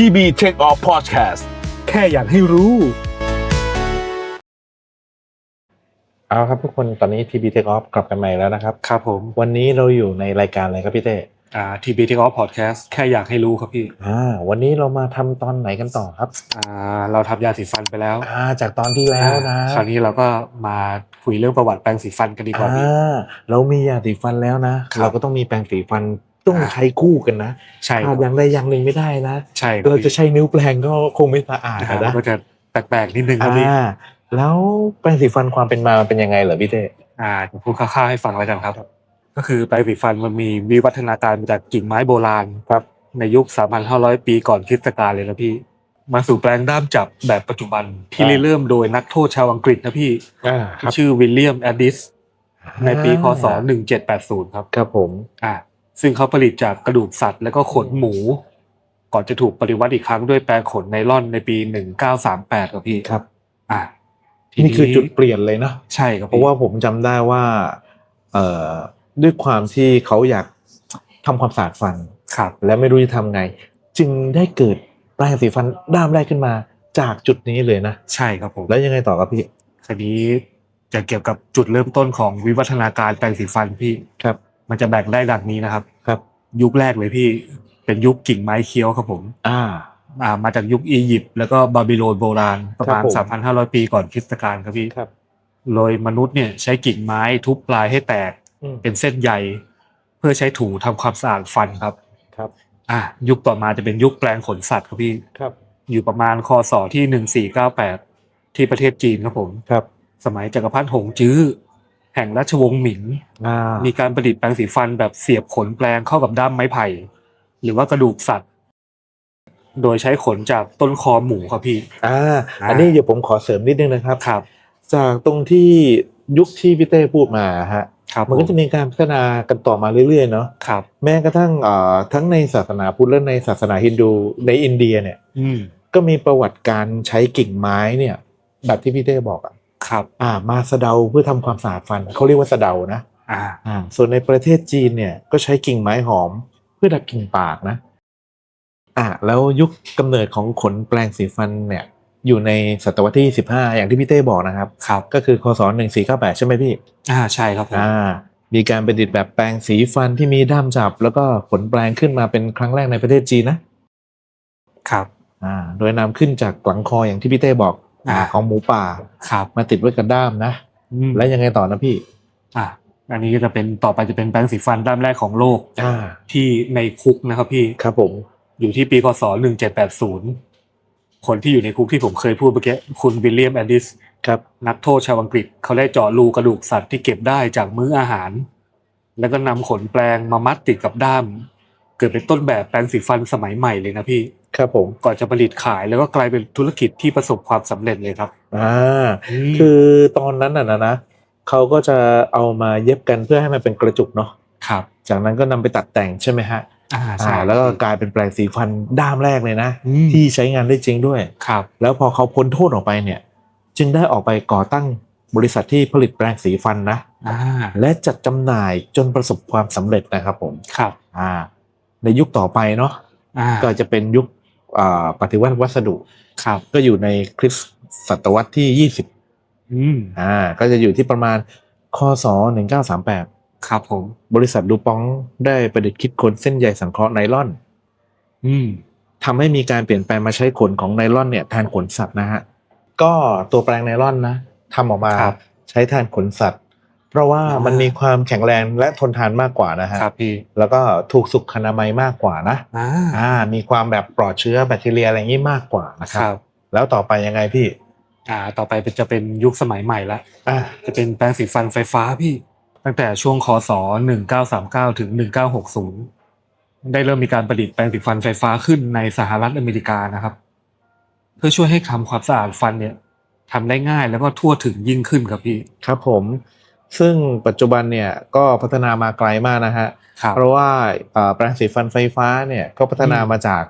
TB Take Off Podcast แค่อยากให้รู้ เอาครับทุกคนตอนนี้ TB Take Off กลับกันใหม่แล้วนะครับ ครับผม วันนี้เราอยู่ในรายการอะไรครับพี่เต้TB Take Off Podcast แค่อยากให้รู้ครับพี่วันนี้เรามาทำตอนไหนกันต่อครับเราทำยาสีฟันไปแล้วจากตอนที่แล้วนะคราวนี้เราก็มาคุยเรื่องประวัติแปรงสีฟันกันดีกว่าพี่เรามียาสีฟันแล้วนะเราก็ต้องมีแปรงสีฟันต้องใช้คู่กันนะใช่อย่างใดอย่างหนึ่งไม่ได้นะใช่เราจะใช้นิ้วแปรงก็คงไม่สะอาดนะก็จะแปลกๆนิดนึงครับพี่แล้วแปรงสีฟันความเป็นมาเป็นยังไงเหรอพี่เต้จะพูดคร่าวๆให้ฟังแล้วกันครับก็คือแปรงสีฟันมันมีวิวัฒนาการมาจากกิ่งไม้โบราณครับในยุค 3,500 ปีก่อนคริสตกาลเลยนะพี่มาสู่แปรงด้ามจับแบบปัจจุบันที่เริ่มโดยนักโทษชาวอังกฤษนะพี่ชื่อวิลเลียมแอดดิสในปีคศ1780ครับครับผมซึ่งเขาผลิตจากกระดูกสัตว์และก็ขนหมูก่อนจะถูกปฏิวัติอีกครั้งด้วยแปรงขนไนลอนในปี1938ครับพี่ครับนี่คือจุดเปลี่ยนเลยนะใช่ครับเพราะว่าผมจำได้ว่าด้วยความที่เขาอยากทำความสะอาดฟันและไม่รู้จะทำไงจึงได้เกิดแปรงสีฟันด้ามแรกขึ้นมาจากจุดนี้เลยนะใช่ครับผมแล้วยังไงต่อครับพี่ทีนี้จะเกี่ยวกับจุดเริ่มต้นของวิวัฒนาการแปรงสีฟันพี่ครับมันจะแบ่งได้ดังนี้นะครับครับยุคแรกเลยพี่เป็นยุคกิ่งไม้เคี้ยวครับผมมาจากยุคอียิปต์แล้วก็บาบิโลนโบราณประมาณ 3,500 ปีก่อนคริสตกาลครับพี่โดยมนุษย์เนี่ยใช้กิ่งไม้ทุบปลายให้แตกเป็นเส้นใยเพื่อใช้ถูทำความสะอาดฟันครับยุคต่อมาจะเป็นยุคแปรงขนสัตว์ครับพี่อยู่ประมาณคศที่1498ที่ประเทศจีนครับผมสมัยจักรพรรดิหงจื้อแห่งราชวงศ์หมิงมีการประดิษฐ์แปรงสีฟันแบบเสียบขนแปรงเข้ากับด้ามไม้ไผ่หรือว่ากระดูกสัตว์โดยใช้ขนจากต้นคอหมูครับพี่อันนี้เดี๋ยวผมขอเสริมนิดนึงนะครับจากตรงที่ยุคที่พี่เต้พูดมาฮะมันก็จะมีการพัฒนากันต่อมาเรื่อยๆเนาะแม้กระทั่งทั้งในศาสนาพุทธและในศาสนาฮินดูในอินเดียเนี่ยก็มีประวัติการใช้กิ่งไม้เนี่ยแบบที่พี่เต้บอกมาสะเดาเพื่อทำความสะอาดฟันเขาเรียกว่าสะเดานะส่วนในประเทศจีนเนี่ยก็ใช้กิ่งไม้หอมเพื่อดับกลิ่นปากนะแล้วยุคกำเนิดของขนแปรงสีฟันเนี่ยอยู่ในศตวรรษที่15อย่างที่พี่เต้บอกนะครับก็คือคศ1498ใช่ไหมพี่ใช่ครับผมมีการประดิษฐ์แบบแปรงสีฟันที่มีด้ามจับแล้วก็ขนแปรงขึ้นมาเป็นครั้งแรกในประเทศจีนนะครับโดยนำขึ้นจากหลังคออย่างที่พี่เต้บอกของหมูป่ามาติดไว้กับด้ามนะแล้วยังไงต่อนะพี่อันนี้ก็จะเป็นต่อไปจะเป็นแปรงสีฟันด้ามแรกของโลกที่ในคุกนะครับพี่ครับผมอยู่ที่ปีคศ1780คนที่อยู่ในคุกที่ผมเคยพูดเมื่อกี้คุณวิลเลียมแอดดิสนักโทษชาวอังกฤษเขาได้เจาะรูกระดูกสัตว์ที่เก็บได้จากมื้ออาหารแล้วก็นำขนแปรงมามัดติดกับด้ามเกิดเป็นต้นแบบแปรงสีฟันสมัยใหม่เลยนะพี่ครับผมก่อนจะผลิตขายแล้วก็กลายเป็นธุรกิจที่ประสบความสำเร็จเลยครับคือตอนนั้นนะเขาก็จะเอามาเย็บกันเพื่อให้มันเป็นกระจุกเนาะจากนั้นก็นำไปตัดแต่งใช่ไหมฮะแล้วก็กลายเป็นแปรงสีฟันด้ามแรกเลยนะที่ใช้งานได้จริงด้วยแล้วพอเขาพ้นโทษออกไปเนี่ยจึงได้ออกไปก่อตั้งบริษัทที่ผลิตแปรงสีฟันนะและจัดจำหน่ายจนประสบความสำเร็จนะครับผมในยุคต่อไปเนาะก็จะเป็นยุคปฏิวัติวัสดุก็อยู่ในคริสตศตวรรษที่20ก็จะอยู่ที่ประมาณคศ1938ครับผมบริษัทดูปองได้ประดิษฐ์คิดค้นเส้นใยสังเคราะห์ไนลอนทำให้มีการเปลี่ยนแปลงมาใช้ขนของไนลอนเนี่ยแทนขนสัตว์นะฮะก็ตัวแปรงไนลอนนะทำออกมาใช้แทนขนสัตว์เพราะว่ามันมีความแข็งแรงและทนทานมากกว่านะฮะแล้วก็ถูกสุขอนามัยมากกว่านะมีความแบบปลอดเชื้อแบคทีเรียอะไรอย่างนี้มากกว่านะครับแล้วต่อไปยังไงพี่ต่อไปจะเป็นยุคสมัยใหม่ละจะเป็นแปรงสีฟันไฟฟ้าพี่ตั้งแต่ช่วงคศ1939ถึง1960ได้เริ่มมีการประดิษฐ์แปรงสีฟันไฟฟ้าขึ้นในสหรัฐอเมริกานะครับเพื่อช่วยให้ทำความสะอาดฟันเนี่ยทำได้ง่ายแล้วก็ทั่วถึงยิ่งขึ้นครับพี่ครับผมซึ่งปัจจุบันเนี่ยก็พัฒนามาไกลมากนะฮะเพราะว่าแปรงสีฟันไฟฟ้าเนี่ยก็พัฒนามาจาก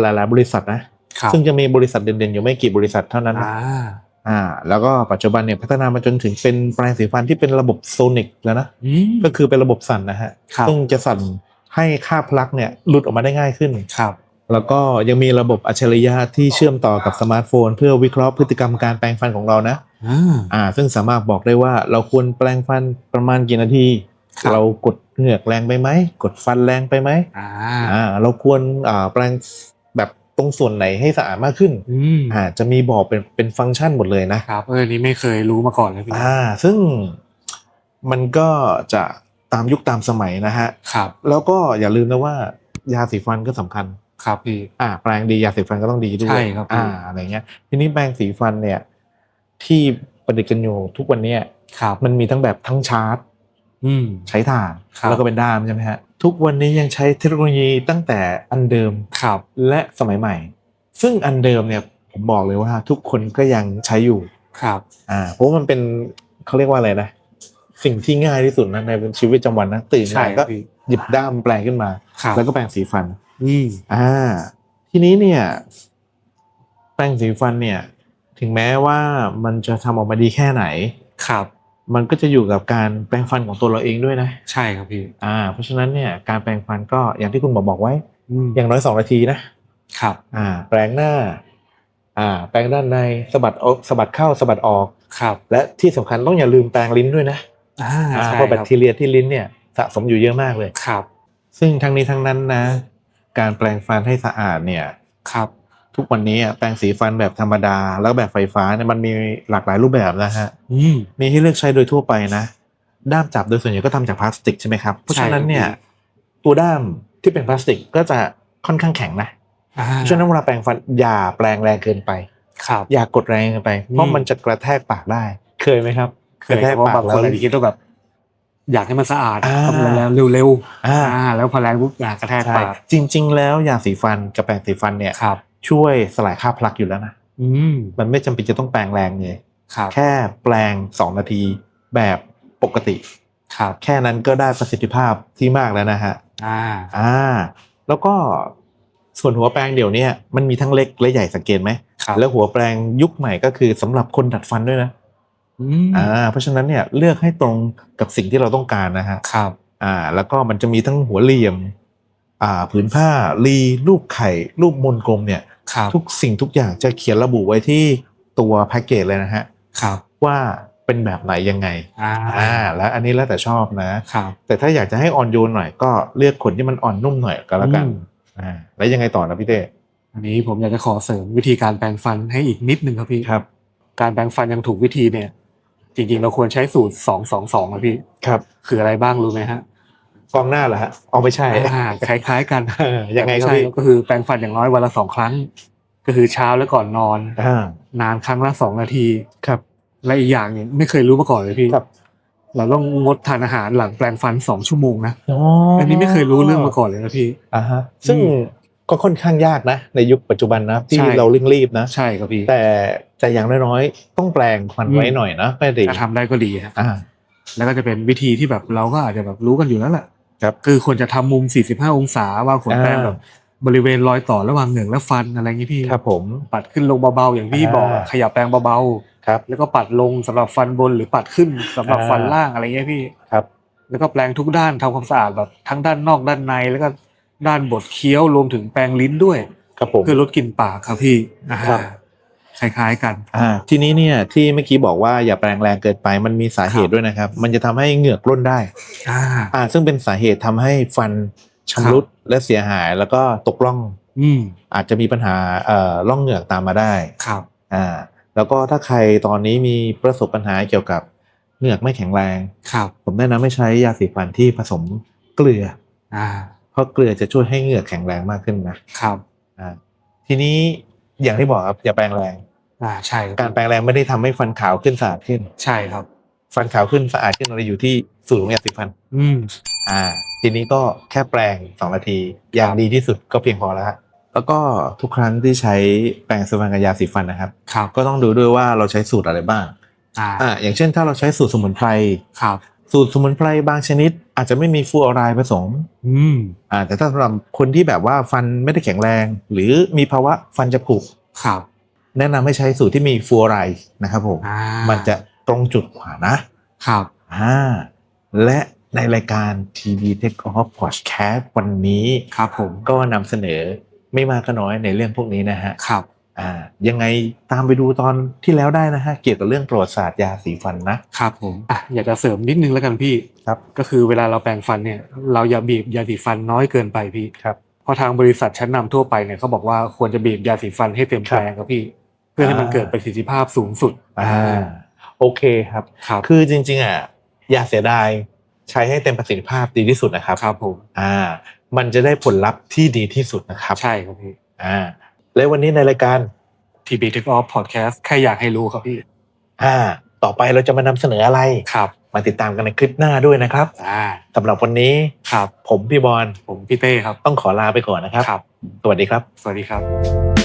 หลายๆบริษัทนะซึ่งจะมีบริษัทเด่นๆอยู่ไม่กี่บริษัทเท่านั้นแล้วก็ปัจจุบันเนี่ยพัฒนามาจนถึงเป็นแปรงสีฟันที่เป็นระบบโซนิกแล้วนะก็คือเป็นระบบสั่นนะฮะซึ่งจะสั่นให้ค่าพลักเนี่ยหลุดออกมาได้ง่ายขึ้น แล้วก็ยังมีระบบอัจฉริยะที่เชื่อมต่อกับสมาร์ทโฟนเพื่อวิเคราะห์พฤติกรรมการแปรงฟันของเรานะซึ่งสามารถบอกได้ว่าเราควรแปรงฟันประมาณกี่นาทีเรากดเหงือกแรงไปไหมกดฟันแรงไปไหมเราควรแปรงแบบตรงส่วนไหนให้สะอาดมากขึ้นจะมีบอกเป็นฟังก์ชันหมดเลยนะครับนี้ไม่เคยรู้มาก่อนเลยพี่ซึ่งมันก็จะตามยุคตามสมัยนะฮะครับแล้วก็อย่าลืมนะว่ายาสีฟันก็สำคัญครับพี่แปรงดียาสีฟันก็ต้องดีด้วยใช่ครับอะไรเงี้ยทีนี้แปรงสีฟันเนี่ยที่ประดิษฐ์กันอยู่ทุกวันนี้มันมีทั้งแบบทั้งชาร์จใช้ถ่านแล้วก็เป็นด้ามใช่ไหมฮะทุกวันนี้ยังใช้เทคโนโลยีตั้งแต่อันเดิมและสมัยใหม่ซึ่งอันเดิมเนี่ยผมบอกเลยว่าทุกคนก็ยังใช้อยู่ครับเพราะมันเป็นเขาเรียกว่าอะไรนะสิ่งที่ง่ายที่สุดนะในชีวิตประจำวันนะตื่นมาก็หยิบด้ามแปรงขึ้นมาแล้วก็แปรงสีฟันทีนี้เนี่ยแปรงสีฟันเนี่ยถึงแม้ว่ามันจะทำออกมาดีแค่ไหนมันก็จะอยู่กับการแปรงฟันของตัวเราเองด้วยนะใช่ครับพี่เพราะฉะนั้นเนี่ยการแปรงฟันก็อย่างที่คุณบอกไว้อย่างน้อย2 นาทีนะครับแปรงหน้าแปรงด้านในสะบัดออกสะบัดเข้าสะบัดออกและที่สำคัญต้องอย่าลืมแปรงลิ้นด้วยนะเพราะแบคทีเรียที่ลิ้นเนี่ยสะสมอยู่เยอะมากเลยซึ่งทั้งนี้ทั้งนั้นนะการแปรงฟันให้สะอาดเนี่ยทุกวันนี้แปรงสีฟันแบบธรรมดาแล้วแบบไฟฟ้าเนี่ยมันมีหลากหลายรูปแบบนะฮะมีให้เลือกใช้โดยทั่วไปนะด้ามจับโดยส่วนใหญ่ก็ทำจากพลาสติกใช่ไหมครับเพราะฉะนั้นเนี่ยตัวด้ามที่เป็นพลาสติกก็จะค่อนข้างแข็งนะเพราะฉะนั้นเวลาแปรงฟันอย่าแปรงแรงเกินไปอย่ากดแรงเกินไปเพราะมันจะกระแทกปากได้เคยไหมครับเคยเพราะบางคนคิดว่าแบบอยากให้มันสะอาดทำแล้วเร็วๆแล้วพอแรงปุ๊บกระแทกปากจริงๆแล้วยาสีฟันกับแปรงสีฟันเนี่ยช่วยสลายคราบพลักอยู่แล้วนะมันไม่จำเป็นจะต้องแปรงแรงเลยแค่แปรง2 นาทีแบบปกติแค่นั้นก็ได้ประสิทธิภาพที่มากแล้วนะฮะแล้วก็ส่วนหัวแปรงเดี๋ยวนี้มันมีทั้งเล็กและใหญ่สังเกตไหมแล้วหัวแปรงยุคใหม่ก็คือสำหรับคนดัดฟันด้วยนะเพราะฉะนั้นเนี่ยเลือกให้ตรงกับสิ่งที่เราต้องการนะฮะแล้วก็มันจะมีทั้งหัวเหลี่ยมผืนผ้ารูปไข่รูปมนกลมเนี่ยทุกสิ่งทุกอย่างจะเขียนระบุไว้ที่ตัวแพ็กเกจเลยนะฮะว่าเป็นแบบไหนยังไงแล้วอันนี้แล้วแต่ชอบนะแต่ถ้าอยากจะให้อ่อนโยนหน่อยก็เลือกขนที่มันอ่อนนุ่มหน่อยก็แล้วกันแล้วยังไงต่อนะพี่เต้อันนี้ผมอยากจะขอเสริมวิธีการแปรงฟันให้อีกนิดนึงครับพี่การแปรงฟันยังถูกวิธีเนี่ยจริงๆเราควรใช้สูตร2-2-2ครับพี่คืออะไรบ้างรู้ไหมฮะฟองหน้าเหรอฮะไม่ใช่คล้ายๆกันยังไงครับพี่ก็คือแปรงฟันอย่างน้อยวันละ2 ครั้งก็คือเช้าและก่อนนอนนานครั้งละ2 นาทีและอีกอย่างเนี่ยไม่เคยรู้มาก่อนเลยพี่เราต้องงดทานอาหารหลังแปรงฟัน2 ชั่วโมงนะอันนี้ไม่เคยรู้เรื่องมาก่อนเลยนะพี่ซึ่งก็ค่อนข้างยากนะในยุคปัจจุบันนะที่เราเร่งรีบนะใช่ครับพี่แต่อย่างน้อยๆต้องแปลงฟันไว้หน่อยนะไม่ดีถ้าทำได้ก็ดีฮะแล้วก็จะเป็นวิธีที่แบบเราก็อาจจะแบบรู้กันอยู่แล้วแหละคือควรจะทำมุม45 องศาวางขนแปรงแบบบริเวณรอยต่อระหว่างเหงือกและฟันอะไรอย่างนี้พี่ครับผมปัดขึ้นลงเบาๆอย่างที่บอกขยับแปรงเบาๆแล้วก็ปัดลงสำหรับฟันบนหรือปัดขึ้นสำหรับฟันล่างอะไรเงี้ยพี่แล้วก็แปรงทุกด้านทำความสะอาดแบบทั้งด้านนอกด้านในแล้วก็ด้านบดเคี้ยวรวมถึงแปรงลิ้นด้วยเพื่อลดกลิ่นปากครับพี่คล้ายๆกันทีนี้เนี่ยที่เมื่อกี้บอกว่าอย่าแปรงแรงเกินไปมันมีสาเหตุด้วยนะครับมันจะทำให้เหงือกร่นได้ซึ่งเป็นสาเหตุทำให้ฟันชำรุดและเสียหายแล้วก็ตกร่องอาจจะมีปัญหาร่องเหงือกตามมาได้แล้วก็ถ้าใครตอนนี้มีประสบปัญหาเกี่ยวกับเหงือกไม่แข็งแรงผมแนะนำให้ใช้ยาสีฟันที่ผสมเกลือเพราะเกลือจะช่วยให้เหงือกแข็งแรงมากขึ้นนะครับทีนี้อย่างที่บอกครับอย่าแปรงแรงใช่การแปรงแรงไม่ได้ทำให้ฟันขาวขึ้นสะอาดขึ้นใช่ครับฟันขาวขึ้นสะอาดขึ้นอะไรอยู่ที่สูตรของยาสีฟันทีนี้ก็แค่แปรง2 นาทีอย่างดีที่สุดก็เพียงพอแล้วแล้วก็ทุกครั้งที่ใช้แปรงสีฟันกับยาสีฟันนะครับก็ต้องดูด้วยว่าเราใช้สูตรอะไรบ้างอย่างเช่นถ้าเราใช้สูตรสมุนไพรสูตรสมุนไพรบางชนิดอาจจะไม่มีฟลูออไรด์ผสมแต่ถ้าสำหรับคนที่แบบว่าฟันไม่ได้แข็งแรงหรือมีภาวะฟันจะผุแนะนำให้ใช้สูตรที่มีฟลูออไรด์นะครับผมมันจะตรงจุดกว่านะครับและในรายการ TV Tech Off Podcast วันนี้ครับผมก็นำเสนอ ไม่มากก็น้อยในเรื่องพวกนี้นะฮะครับยังไงตามไปดูตอนที่แล้วได้นะฮะเกี่ยวกับเรื่องประวัติศาสตร์ยาสีฟันนะครับผมอยากจะเสริมนิดนึงแล้วกันพี่ครับก็คือเวลาเราแปรงฟันเนี่ยเราอย่าบีบยาสีฟันน้อยเกินไปพี่ครับเพราะทางบริษัทชั้นนำทั่วไปเนี่ยเขาบอกว่าควรจะบีบยาสีฟันให้เต็มแปรงครับพี่เพื่อให้มันเกิดประสิทธิภาพสูงสุดโอเคครับคือจริงๆอย่าเสียดายใช้ให้เต็มประสิทธิภาพดีที่สุดนะครับครับผมมันจะได้ผลลัพธ์ที่ดีที่สุดนะครับใช่ครับพี่และวันนี้ในรายการ TB Take Off Podcast แค่อยากให้รู้ครับพี่ต่อไปเราจะมานำเสนออะไรครับมาติดตามกันในคลิปหน้าด้วยนะครับสำหรับวันนี้ครับผมพี่บอลผมพี่เต้ครับต้องขอลาไปก่อนนะครับครับสวัสดีครับสวัสดีครับ